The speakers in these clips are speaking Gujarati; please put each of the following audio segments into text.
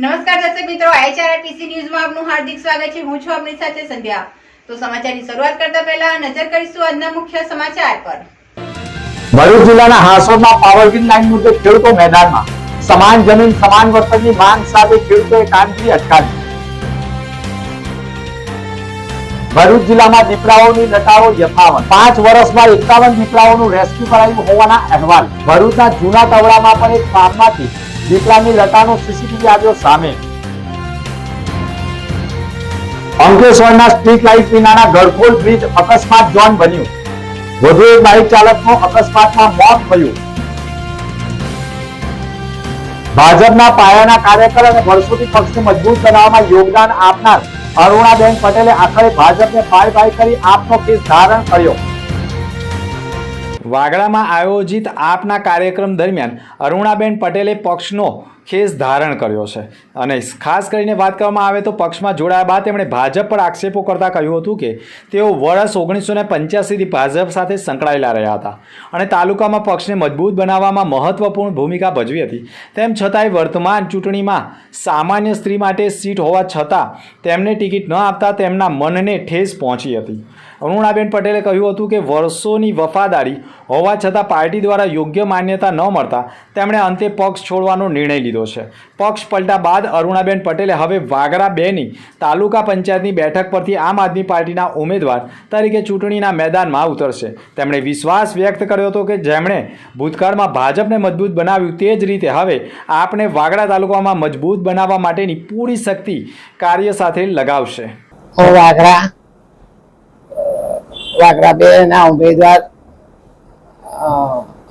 નમસ્કાર દર્શક મિત્રો, IHRTC ન્યૂઝમાં આપનું હાર્દિક સ્વાગત છે। હું છું આપની સાથે સંધ્યા। તો સમાચારની શરૂઆત કરતા પહેલા નજર કરીશું આજના મુખ્ય સમાચાર પર। ભરૂચ જિલ્લાના હાસોદમાં પાવરગ્રીડ લાઈન મુદ્દે ખેડૂતો મેદાનમાં। સમાન જમીન સમાન વર્તનની માંગ સાથે ખેડૂતોએ કામગીરી અટકાવી। ભરૂચ જિલ્લામાં દીપડાઓની લટારો યથાવત। 5 વર્ષમાં 51 દીપડાઓનું રેસ્ક્યુ કરાયું હોવાના અહેવાલ। ભરૂચના જૂના તવડામાં પણ એક ફાર્મમાંથી દીપડાની લટાનો સીસીટીવી આવ્યો સામે। અંકલેશ્વરના સ્ટ્રીટ લાઇટ વિનાના ગળખોલ બ્રિજ અકસ્માત ઝોન બન્યું। વધુ એક બાઇક ચાલકનું અકસ્માતમાં મોત થયું। ભાજપના પાયાના કાર્યકર અને વર્ષોથી પક્ષને મજબૂત બનાવવામાં યોગદાન આપનાર અરુણાબેન પટેલે આખરે ભાજપને બાય બાય કરી આપનો કેસ ધારણ કર્યો। વાગડામાં આયોજિત આપના કાર્યક્રમ દરમિયાન અરુણાબેન પટેલે પક્ષનો ખેસ ધારણ કર્યો છે અને ખાસ કરીને વાત કરવામાં આવે તો પક્ષમાં જોડાયા બાદ તેમણે ભાજપ પર આક્ષેપો કરતા કહ્યું હતું કે તેઓ વર્ષ 1985થી ભાજપ સાથે સંકળાયેલા રહ્યા હતા અને તાલુકામાં પક્ષને મજબૂત બનાવવામાં મહત્વપૂર્ણ ભૂમિકા ભજવી હતી। તેમ છતાંય વર્તમાન ચૂંટણીમાં સામાન્ય સ્ત્રી માટે સીટ હોવા છતાં તેમને ટિકિટ ન આપતા તેમના મનને ઠેસ પહોંચી હતી। અરુણાબેન પટેલે કહ્યું હતું કે વર્ષોની વફાદારી હોવા છતાં પાર્ટી દ્વારા યોગ્ય માન્યતા ન મળતા તેમણે અંતે પક્ષ છોડવાનો નિર્ણય લીધો છે। પક્ષ પલટા બાદ અરુણાબેન પટેલે હવે વાગરા 2ની તાલુકા પંચાયતની બેઠક પરથી આમ આદમી પાર્ટીના ઉમેદવાર તરીકે ચૂંટણીના મેદાનમાં ઉતરશે। તેમણે વિશ્વાસ વ્યક્ત કર્યો હતો કે જેમણે ભૂતકાળમાં ભાજપને મજબૂત બનાવ્યું તે જ રીતે હવે આપણે વાગરા તાલુકામાં મજબૂત બનાવવા માટેની પૂરી શક્તિ કાર્ય સાથે લગાવશે। વાગરા 2 ના ઉમેદવાર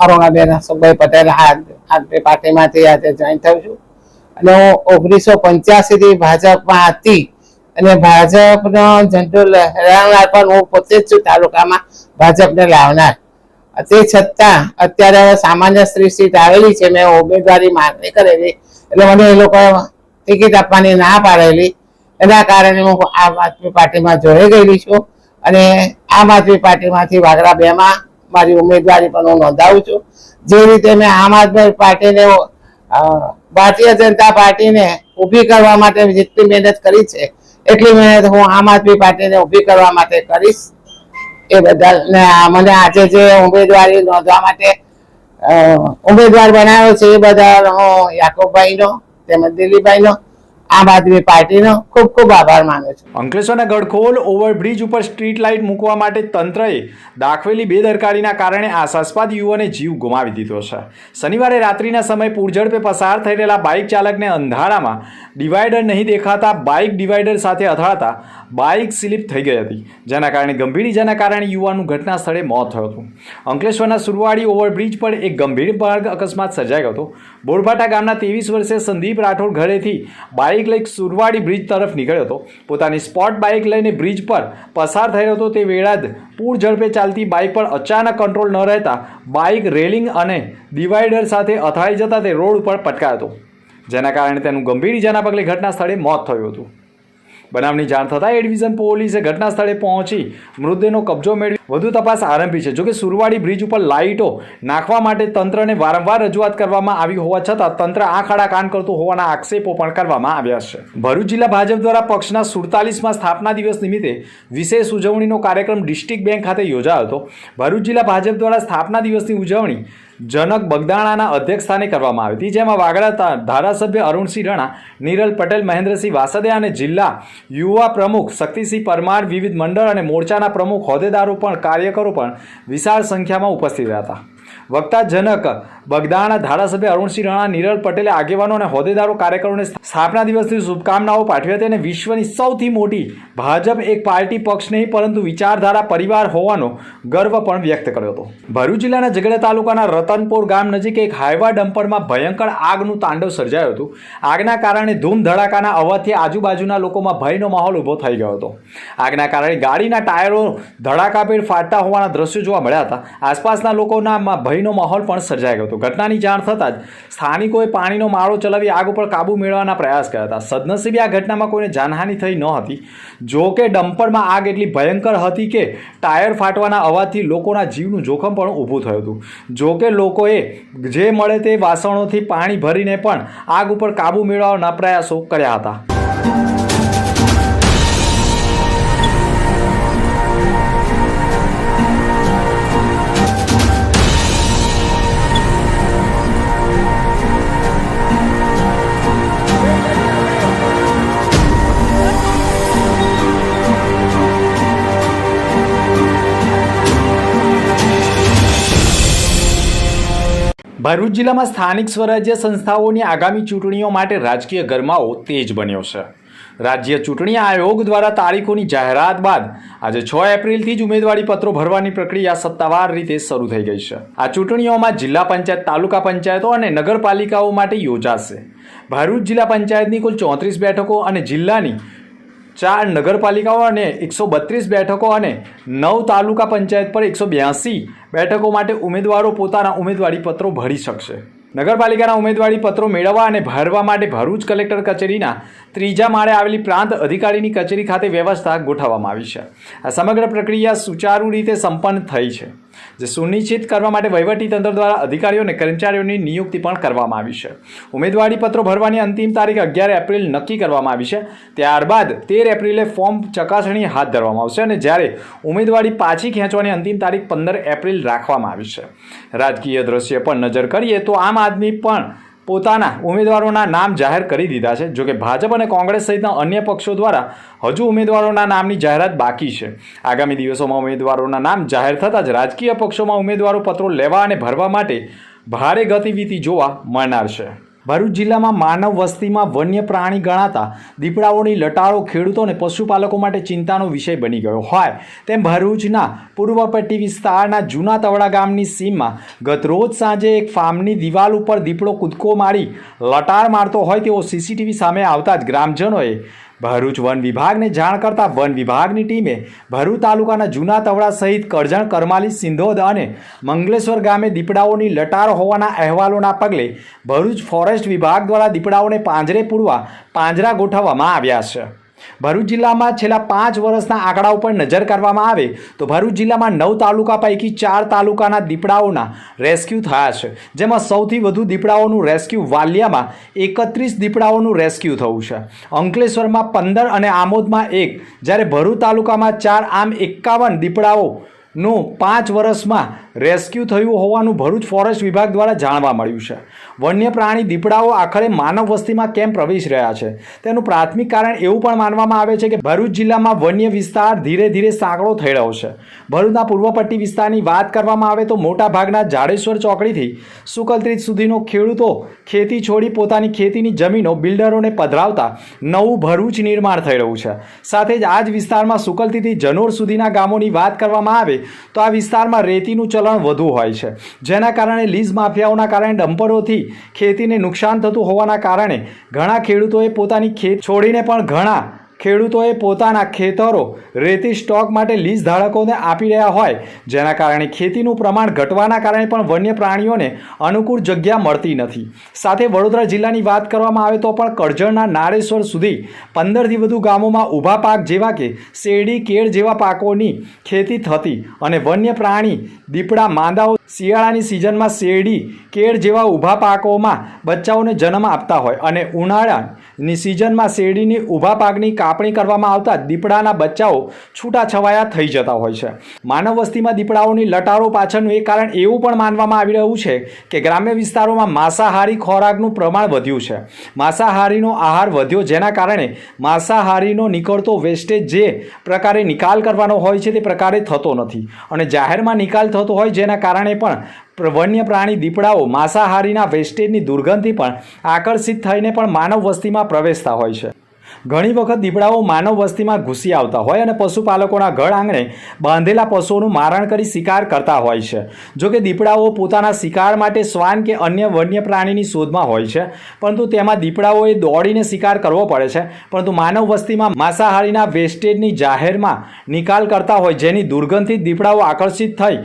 અરુણાબેન હસુભાઈ પટેલ આદમી પાર્ટીમાંથી આજે જોઈન થયું છું અને હું 1985 થી ભાજપમાં હતી અને ભાજપનો ઝંડો લહેરાવનાર પણ હું પોતે જ છું, તાલુકામાં ભાજપને લાવનાર। તે છતાં અત્યારે સામાન્ય સ્ત્રી સીટ આવેલી છે, મેં ઉમેદવારી માંગણી કરેલી એટલે મને એ લોકો ટિકિટ આપવાની ના પાડેલી, એના કારણે હું આમ આદમી પાર્ટીમાં જોઈ ગયેલી છું અને આમ આદમી પાર્ટીમાંથી વાગરા 2માં મારી ઉમેદવારી પણ હું નોંધાવું છું। જે રીતે મેં આમ આદમી પાર્ટીને ભારતીય જનતા પાર્ટીને ઊભી કરવા માટે જેટલી મહેનત કરી છે એટલી મહેનત હું આમ આદમી પાર્ટીને ઊભી કરવા માટે કરીશ। એ બદલ ને મને આજે જે ઉમેદવારી નોંધવા માટે ઉમેદવાર બનાવ્યો છે એ બદલ હું યાકુબભાઈનો તેમજ દિલીપભાઈનો આમ આદમી પાર્ટીનો ખૂબ ખૂબ આભાર માનું છું। અંકલેશ્વરના ગળખોલ ઓવરબ્રિજ ઉપર સ્ટ્રીટ લાઇટ મૂકવા માટે તંત્રએ દાખવેલી બેદરકારીના કારણે આશાસ્પદ યુવાને જીવ ગુમાવી દીધો છે। શનિવારે રાત્રિના સમયે પૂરઝડપે પસાર થઈ રહેલા બાઇક ચાલકને અંધારામાં ડિવાઈડર નહીં દેખાતા બાઇક ડિવાઈડર સાથે અથડાતા બાઇક સ્લીપ થઈ ગઈ હતી, જેના કારણે ગંભીર ઇજાના કારણે યુવાનનું ઘટના સ્થળે મોત થયું હતું। અંકલેશ્વરના સુરવાડી ઓવરબ્રિજ પર એક ગંભીર માર્ગ અકસ્માત સર્જાયો હતો। બોરભાટા ગામના 23 વર્ષીય સંદીપ રાઠોડ ઘરેથી બાઇક લઈ સુરવાડી બ્રિજ તરફ નીકળ્યો હતો। પોતાની સ્પોટ બાઇક લઈને બ્રિજ પર પસાર થઈ રહ્યો હતો તે વેળા જ પૂર ઝડપે ચાલતી બાઇક પર અચાનક કંટ્રોલ ન રહેતા બાઇક રેલિંગ અને ડિવાઈડર સાથે અથડાઈ જતા તે રોડ ઉપર પટકાયો હતો, જેના કારણે તેનું ગંભીર ઇજાના પગલે ઘટના સ્થળે મોત થયું હતું। બનાવની જાણ થતાં એ ડિવિઝન પોલીસે ઘટના સ્થળે પહોંચી મૃતદેહનો કબજો મેળવી વધુ તપાસ આરંભી છે। જોકે સુરવાડી બ્રિજ ઉપર લાઇટો નાખવા માટે તંત્રને વારંવાર રજૂઆત કરવામાં આવી હોવા છતાં તંત્ર આંખ આડા કાન કરતું હોવાના આક્ષેપો પણ કરવામાં આવ્યા છે। ભરૂચ જિલ્લા ભાજપ દ્વારા પક્ષના 47મા સ્થાપના દિવસ નિમિત્તે વિશેષ ઉજવણીનો કાર્યક્રમ ડિસ્ટ્રિક્ટ બેંક ખાતે યોજાયો હતો। ભરૂચ જિલ્લા ભાજપ દ્વારા સ્થાપના દિવસની ઉજવણી જનક બગદાણાના અધ્યક્ષસ્થાને કરવામાં આવી હતી, જેમાં વાગડા ધારાસભ્ય અરુણસિંહ રાણા, નિરલ પટેલ, મહેન્દ્રસિંહ વાસદિયા અને જિલ્લા યુવા પ્રમુખ શક્તિસિંહ પરમાર, વિવિધ મંડળ અને મોરચાના પ્રમુખ હોદ્દેદારો પણ કાર્યકરો પણ વિશાળ સંખ્યામાં ઉપસ્થિત રહ્યા હતા। વક્તા જનક બગદાણા ધારાસભ્ય અરુણસિંહ રાણા, નિરલ પટેલે આગેવાનો અને હોદ્દેદારો કાર્યકરોને સ્થાપના દિવસની શુભકામનાઓ પાઠવી હતી અને વિશ્વની સૌથી મોટી ભાજપ એક પાર્ટી પક્ષ નહીં પરંતુ વિચારધારા પરિવાર હોવાનો ગર્વ પણ વ્યક્ત કર્યો હતો। ભરૂચ જિલ્લાના ઝઘડા તાલુકાના રતનપોર ગામ નજીક એક હાઈવા ડમ્પરમાં ભયંકર આગનું તાંડવ સર્જાયું હતું। આગના કારણે ધૂમ ધડાકાના અવાજથી આજુબાજુના લોકોમાં ભયનો માહોલ ઊભો થઈ ગયો હતો। આગના કારણે ગાડીના ટાયરો ધડાકાભેર ફાટતા હોવાના દ્રશ્યો જોવા મળ્યા હતા। આસપાસના લોકોના વિસ્તારમાં ભયનો માહોલ પણ સર્જાઈ ગયો હતો. ઘટનાની જાણ થતાં જ સ્થાનિકોએ પાણીનો માળો ચલાવી આગ ઉપર કાબૂ મેળવવાના પ્રયાસ કર્યા હતા. સદનસીબે આ ઘટનામાં કોઈને જાનહાનિ થઈ ન હતી. જો કે ડમ્પરમાં આગ એટલી ભયંકર હતી કે ટાયર ફાટવાના અવાજથી લોકોના જીવનું જોખમ પણ ઊભું થયું હતું. જો કે લોકોએ જે મળે તે વાસણોથી પાણી ભરીને પણ આગ ઉપર કાબૂ મેળવવાના પ્રયાસો કર્યા હતા. ભરૂચ જિલ્લામાં સ્થાનિક સ્વરાજ્ય સંસ્થાઓની આગામી ચૂંટણીઓ માટે રાજકીય ગરમાવો તેજ બન્યો છે. રાજ્ય ચૂંટણી આયોગ દ્વારા તારીખોની જાહેરાત બાદ આજે 6 એપ્રિલથી જ ઉમેદવારી પત્રો ભરવાની પ્રક્રિયા સત્તાવાર રીતે શરૂ થઈ ગઈ છે. આ ચૂંટણીઓમાં જિલ્લા પંચાયત, તાલુકા પંચાયતો અને નગરપાલિકાઓ માટે યોજાશે. ભરૂચ જિલ્લા પંચાયતની કુલ 34 બેઠકો અને જિલ્લાની 4 નગરપાલિકાઓ અને 132 બેઠકો અને 9 તાલુકા પંચાયત પર 182 બેઠકો માટે ઉમેદવારો પોતાના ઉમેદવારી પત્રો ભરી શકશે. નગરપાલિકાના ઉમેદવારી પત્રો મેળવવા અને ભરવા માટે ભરૂચ કલેક્ટર કચેરીના 3જા માળે આવેલી પ્રાંત અધિકારીની કચેરી ખાતે વ્યવસ્થા ગોઠવવામાં આવી છે. આ સમગ્ર પ્રક્રિયા સુચારુ રીતે સંપન્ન થઈ છે, જે સુનિશ્ચિત કરવા માટે વહીવટીતંત્ર દ્વારા અધિકારીઓ અને કર્મચારીઓની નિયુક્તિ પણ કરવામાં આવી છે. ઉમેદવારી પત્રો ભરવાની અંતિમ તારીખ 11 એપ્રિલ નક્કી કરવામાં આવી છે. ત્યારબાદ 13 એપ્રિલે ફોર્મ ચકાસણી હાથ ધરવામાં આવશે અને જ્યારે ઉમેદવારી પાછી ખેંચવાની અંતિમ તારીખ 15 એપ્રિલ રાખવામાં આવી છે. રાજકીય દ્રશ્ય પર નજર કરીએ તો આમ આદમી પણ પોતાના ઉમેદવારોના નામ જાહેર કરી દીધા છે. જોકે ભાજપ અને કોંગ્રેસ સહિતના અન્ય પક્ષો દ્વારા હજુ ઉમેદવારોના નામની જાહેરાત બાકી છે. આગામી દિવસોમાં ઉમેદવારોના નામ જાહેર થતાં જ રાજકીય પક્ષોમાં ઉમેદવારો પત્રો લેવા અને ભરવા માટે ભારે ગતિવિધિ જોવા મળનાર છે. ભરૂચ જિલ્લામાં માનવ વસ્તીમાં વન્ય પ્રાણી ગણાતા દીપડાઓની લટારો ખેડૂતો અને પશુપાલકો માટે ચિંતાનો વિષય બની ગયો હોય તેમ ભરૂચના પૂર્વ પટ્ટી વિસ્તારના જૂના તવડા ગામની સીમમાં ગત રોજ સાંજે એક ફાર્મની દિવાલ ઉપર દીપડો કૂદકો મારી લટાર મારતો હોય તેવો સીસીટીવી સામે આવતા જ ગ્રામજનોએ ભરૂચ વન વિભાગને જાણ કરતા વન વિભાગની ટીમે ભરૂચ તાલુકાના જૂના તવડા સહિત કરજણ, કરમાલી, સિંધોદ અને મંગલેશ્વર ગામે દીપડાઓની લટાર હોવાના અહેવાલોના પગલે ભરૂચ ફોરેસ્ટ વિભાગ દ્વારા દીપડાઓને પાંજરે પૂરવા પાંજરા ગોઠવવામાં આવ્યા છે. ભરૂચ જિલ્લામાં છેલ્લા 5 વર્ષના આંકડા ઉપર નજર કરવામાં આવે તો ભરૂચ જિલ્લામાં 9 તાલુકા પૈકી 4 તાલુકાના દીપડાઓના રેસ્ક્યુ થયા છે, જેમાં સૌથી વધુ દીપડાઓનું રેસ્ક્યુ વાલિયામાં 31 દીપડાઓનું રેસ્ક્યુ થયું છે, અંકલેશ્વરમાં 15 અને આમોદમાં 1, જ્યારે ભરૂચ તાલુકામાં 4 આમ 51 દીપડાઓનું 5 વર્ષમાં રેસ્ક્યુ થયું હોવાનું ભરૂચ ફોરેસ્ટ વિભાગ દ્વારા જાણવા મળ્યું છે. વન્ય પ્રાણી દીપડાઓ આખરે માનવ વસ્તીમાં કેમ પ્રવેશી રહ્યા છે તેનું પ્રાથમિક કારણ એવું પણ માનવામાં આવે છે કે ભરૂચ જિલ્લામાં વન્ય વિસ્તાર ધીરે ધીરે સાંકડો થઈ રહ્યો છે. ભરૂચના પૂર્વ પટ્ટી વિસ્તારની વાત કરવામાં આવે તો મોટા ભાગના જાડેશ્વર ચોકડીથી સુકલત્રીજ સુધીનો ખેડૂતો ખેતી છોડી પોતાની ખેતીની જમીનો બિલ્ડરોને પધરાવતા નવું ભરૂચ નિર્માણ થઈ રહ્યું છે. સાથે જ આ જ વિસ્તારમાં સુકલતીથી જનોર સુધીના ગામોની વાત કરવામાં આવે તો આ વિસ્તારમાં રેતીનું ચલણ વધુ હોય છે, જેના કારણે લીઝ માફિયાઓના કારણે ડમ્પરોથી ખેતીને નુકસાન થતું હોવાના કારણે ઘણા ખેડૂતોએ પોતાની ખેત છોડીને પણ ઘણા ખેડૂતોએ પોતાના ખેતરો રેતી સ્ટોક માટે લીઝ ધારકોને આપી રહ્યા હોય, જેના કારણે ખેતીનું પ્રમાણ ઘટવાના કારણે પણ વન્ય પ્રાણીઓને અનુકૂળ જગ્યા મળતી નથી. સાથે વડોદરા જિલ્લાની વાત કરવામાં આવે તો પણ કરજણના નારેશ્વર સુધી 15થી વધુ ગામોમાં ઊભા પાક જેવા કે શેરડી, કેળ જેવા પાકોની ખેતી થતી અને વન્ય પ્રાણી દીપડા માંદાઓ શિયાળાની સિઝનમાં શેરડી, કેળ જેવા ઊભા પાકોમાં બચ્ચાઓને જન્મ આપતા હોય અને ઉનાળાની સિઝનમાં શેરડીની ઊભા પાકની કાપણી કરવામાં આવતા દીપડાના બચ્ચાઓ છૂટાછવાયા થઈ જતા હોય છે. માનવ વસ્તીમાં દીપડાઓની લટારો પાછળનું એક કારણ એવું પણ માનવામાં આવી રહ્યું છે કે ગ્રામ્ય વિસ્તારોમાં માંસાહારી ખોરાકનું પ્રમાણ વધ્યું છે. માંસાહારીનો આહાર વધ્યો, જેના કારણે માંસાહારીનો નીકળતો વેસ્ટેજ જે પ્રકારે નિકાલ કરવાનો હોય છે તે પ્રકારે થતો નથી અને જાહેરમાં નિકાલ થતો હોય, જેના કારણે પણ વન્ય પ્રાણી દીપડાઓ માંસાહારીના વેસ્ટેજની દુર્ગંધથી પણ આકર્ષિત થઈને પણ માનવ વસ્તીમાં પ્રવેશતા હોય છે. ઘણી વખત દીપડાઓ માનવ વસ્તીમાં ઘૂસી આવતા હોય અને પશુપાલકોના ઘર આંગણે બાંધેલા પશુઓનું મારણ કરી શિકાર કરતા હોય છે. જો કે દીપડાઓ પોતાના શિકાર માટે શ્વાન કે અન્ય વન્ય પ્રાણીની શોધમાં હોય છે, પરંતુ તેમાં દીપડાઓએ દોડીને શિકાર કરવો પડે છે. પરંતુ માનવ વસ્તીમાં માંસાહારીના વેસ્ટેજની જાહેરમાં નિકાલ કરતા હોય, જેની દુર્ગંધથી દીપડાઓ આકર્ષિત થઈ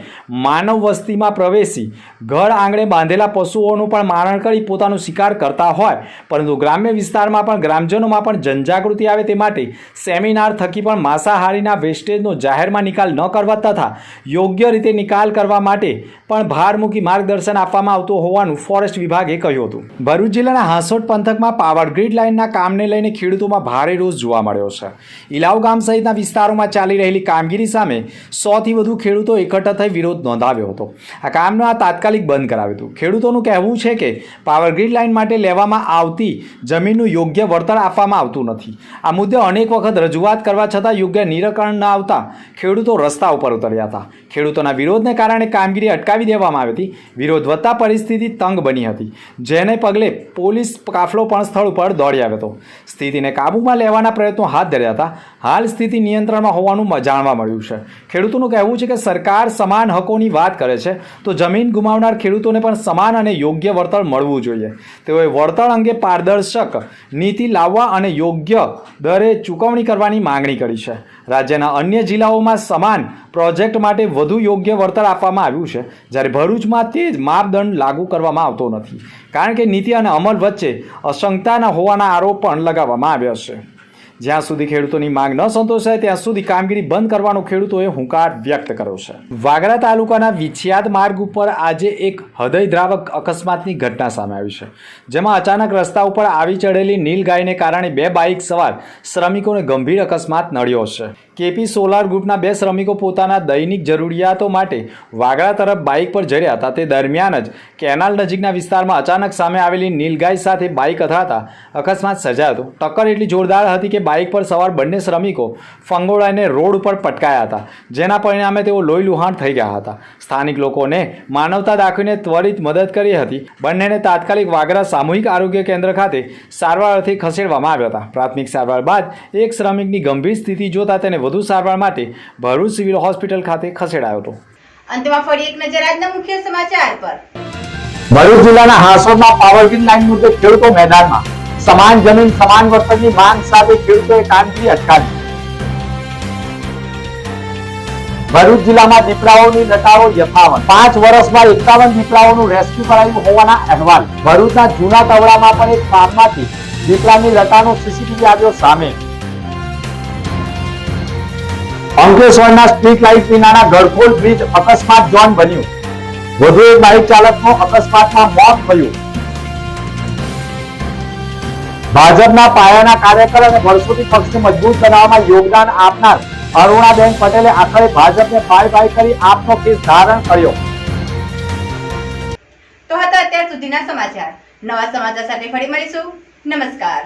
માનવ વસ્તીમાં પ્રવેશી ઘર આંગણે બાંધેલા પશુઓનું પણ મારણ કરી પોતાનો શિકાર કરતા હોય. પરંતુ ગ્રામ્ય વિસ્તારમાં પણ ગ્રામજનોમાં પણ જનજાગૃતિ આવે તે માટે સેમિનાર થકી પણ માંસાહારીના વેસ્ટેજનો જાહેરમાં નિકાલ ન કરવા તથા યોગ્ય રીતે નિકાલ કરવા માટે પણ ભાર મૂકી માર્ગદર્શન આપવામાં આવતું હોવાનું ફોરેસ્ટ વિભાગે કહ્યું હતું. ભરૂચ જિલ્લાના હાંસોટ પંથકમાં પાવર ગ્રીડ લાઇનના કામને લઈને ખેડૂતોમાં ભારે રોષ જોવા મળ્યો છે. ઇલાવ ગામ સહિતના વિસ્તારોમાં ચાલી રહેલી કામગીરી સામે 100થી વધુ ખેડૂતો એકઠા થઈ વિરોધ નોંધાવ્યો હતો. આ કામનું તાત્કાલિક બંધ કરાવ્યું હતું. ખેડૂતોનું કહેવું છે કે પાવર ગ્રીડ લાઇન માટે લેવામાં આવતી જમીનનું યોગ્ય વળતર આપવામાં આવતું નથી. આ મુદ્દે અનેક વખત રજૂઆત કરવા છતાં યોગ્ય નિરાકરણ ન આવતા ખેડૂતો રસ્તા ઉપર ઉતર્યા હતા. ખેડૂતોના વિરોધને કારણે કામગીરી અટકાવી દેવામાં આવી હતી. વિરોધ વધતા પરિસ્થિતિ તંગ બની હતી, જેને પગલે પોલીસ કાફલો પણ સ્થળ ઉપર દોડી આવ્યો હતો. સ્થિતિને કાબૂમાં લેવાના પ્રયત્નો હાથ ધર્યા હતા. હાલ સ્થિતિ નિયંત્રણમાં હોવાનું જાણવા મળ્યું છે. ખેડૂતોનું કહેવું છે કે સરકાર સમાન હકોની વાત કરે છે તો જમીન ગુમાવનાર ખેડૂતોને પણ સમાન અને યોગ્ય વળતર મળવું જોઈએ. તેઓએ વળતર અંગે પારદર્શક નીતિ લાવવા અને યોગ્ય દરે ચૂકવણી કરવાની માંગણી કરી છે. રાજ્યના અન્ય જિલ્લાઓમાં સમાન પ્રોજેક્ટ માટે વધુ યોગ્ય વળતર આપવામાં આવ્યું છે, જ્યારે ભરૂચમાં તે જ માપદંડ લાગુ કરવામાં આવતો નથી, કારણ કે નીતિ અને અમલ વચ્ચે અસંગતા હોવાના આરોપ પણ લગાવવામાં આવ્યા છે. જ્યાં સુધી ખેડૂતોની માંગ ન સંતોષાય ત્યાં સુધી કામગીરી બંધ કરવાનો ખેડૂતોએ હુંકાર વ્યક્ત કર્યો છે. વાગરા તાલુકાના વિછિયાદ માર્ગ ઉપર આજે એક હૃદયદ્રાવક અકસ્માતની ઘટના સામે આવી છે, જેમાં અચાનક રસ્તા ઉપર આવી ચડેલી નીલગાયને કારણે 2 બાઇક સવાર શ્રમિકોને ગંભીર અકસ્માત નડ્યો છે. કેપી સોલાર ગ્રુપના 2 શ્રમિકો પોતાના દૈનિક જરૂરિયાતો માટે વાગરા તરફ બાઇક પર જઈ રહ્યા હતા. તે દરમિયાન જ કેનાલ નજીકના વિસ્તારમાં અચાનક સામે આવેલી નીલગાય સાથે બાઇક અથડાતા અકસ્માત સર્જાયો હતો. ટક્કર એટલી જોરદાર હતી કે બાઇક પર સવાર બંને શ્રમિકો ફંગોળાઈને રોડ ઉપર પટકાયા હતા, જેના પરિણામે તેઓ લોહીલુહાણ થઈ ગયા હતા. સ્થાનિક લોકોને માનવતા દાખવીને ત્વરિત મદદ કરી હતી. બંનેને તાત્કાલિક વાગરા સામૂહિક આરોગ્ય કેન્દ્ર ખાતે સારવાર અર્થે ખસેડવામાં આવ્યા હતા. પ્રાથમિક સારવાર બાદ એક શ્રમિકની ગંભીર સ્થિતિ જોતા તેને વધુ સારવાર માટે ભરૂચ સિવિલ હોસ્પિટલ ખાતે ખસેડાયો હતો. અંતમાં ફરી એક નજર આજના મુખ્ય સમાચાર પર. ભરૂચ જિલ્લાના હાંસોટમાં પાવર ગ્રીડ લાઇન મુદ્દે ખેડૂતો મેદાનમાં. સમાન જમીન સમાન વળતરની માંગ સાથે ખેડૂતોએ કામગીરી અટકાવી. ભરૂચ જિલ્લામાં દીપડાઓની લટારો યથાવત. 5 વર્ષમાં 51 દીપડાઓનું રેસ્ક્યુ કરાયું હોવાના અહેવાલ. ભરૂચના જૂના તવડામાં પણ એક ફાર્મમાંથી દીપડાની લટાનો સીસીટીવી આવ્યો સામે. અંકલેશ્વરના સ્ટ્રીટ લાઇટ વિનાના ગળખોલ બ્રિજ અકસ્માત ઝોન બન્યું. વધુ એક બાઇક ચાલકનું અકસ્માતમાં મોત થયું. ભાજપના પાયાના કાર્યકર અને વર્ષોથી પક્ષને મજબૂત બનાવવામાં યોગદાન આપનાર અરુણાબેન પટેલે આખરે ભાજપને બાય કરી આપનો કેસ ધારણ કર્યો. તો હતા અત્યાર સુધીના સમાચાર. નવા સમાચાર સાથે ફરી મળીશું. નમસ્કાર.